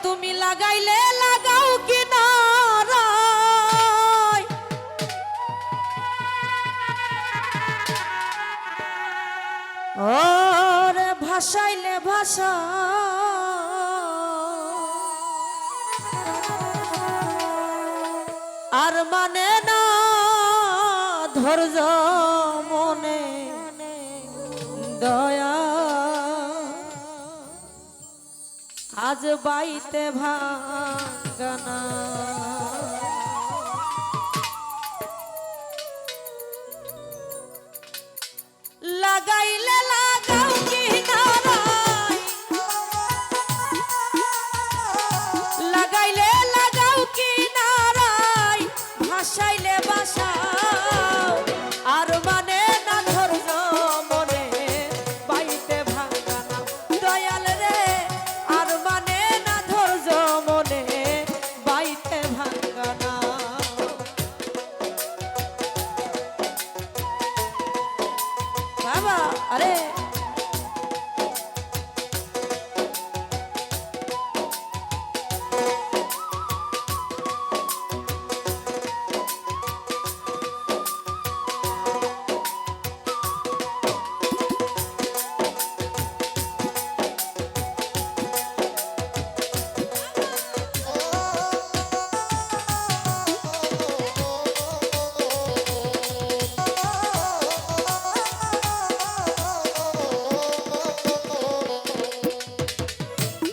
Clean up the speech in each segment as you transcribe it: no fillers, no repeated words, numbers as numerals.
তুমি লাগাইলে লাগাও কিনারায়, ওরে ভাসাইলে ভাষা আর মানে না ধৈর্য মনে দয়া আজ বাইতে ভাঙানা লাগাইলে লাগাও কিনারায়, লাগাইলে লাগাও কিনারায়, ভাসাইলে বাসাও আর মানে না ধৈর্য মনে বাইতে ভাঙানা দয়াল রে, আর মানে না ধৈর্য মনে বাইতে ভাঙানা। বাবা আরে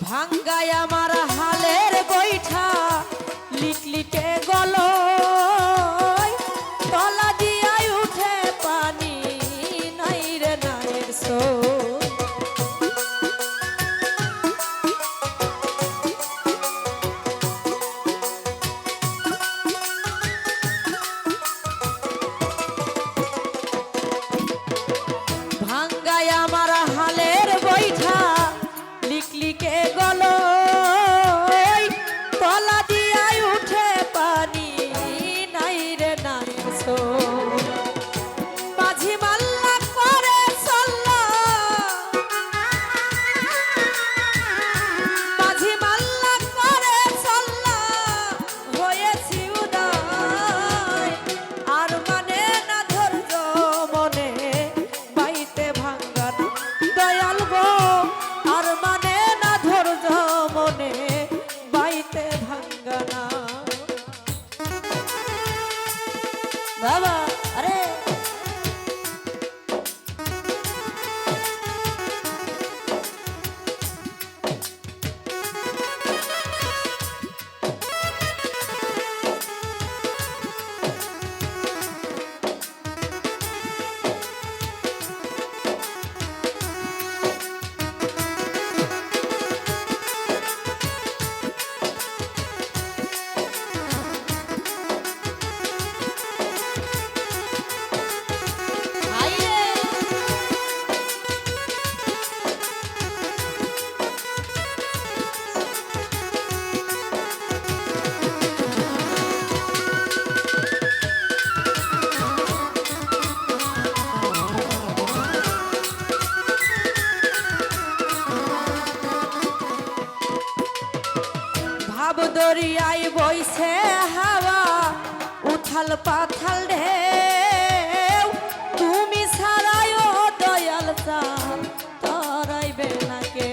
ভাঙ্গায় আমার হালের বৈঠা লিটলিটে গল, তলা দিয়াই উঠে পানি নাই রে নায়ের সো। ভাঙ্গায় আমার হালের বৈঠা লিকলিকে গল, তলা দিয়াই উঠে পানি নাই রে নাই সো। মাঝি মাল্লা করে চল্লা, মাঝি মাল্লা করে চল্লা হয়েছি উদায় আর মানে না ধৈর্য মনে বাইতে ভাঙ্গানা দয়াল গো, আর মানে না ধৈর্য মনে বাইতে ভাঙ্গানা। বাবা আরে ভাব দরিয়ায় বইছে হাওয়া উথাল পাথাল ঢেউ, তুমি ছাড়াই ও দয়াল চান তরাইবে না কে।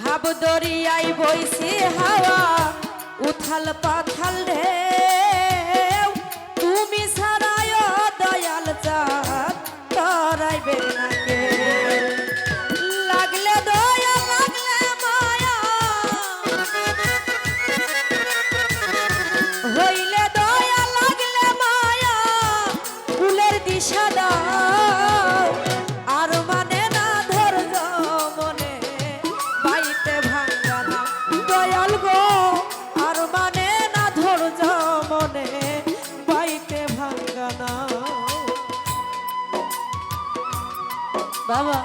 ভাব দরিয়ায় বইছে হাওয়া উথাল পাথাল ঢেউ, তুমি ছাড়াই ও দয়াল চাঁদ তরাইবে না কে। লাগলে দয়া লাগলে মায়া, হইলে দয়া লাগলে মায়া, ফুলের দিশা দাও আর মানে না ধৈর্য মনে বাইতে ভাঙ্গানা দয়াল গো, আর মানে না ধৈর্য মনে বাইতে ভাঙ্গানা। বাবা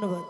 ধন্যবাদ।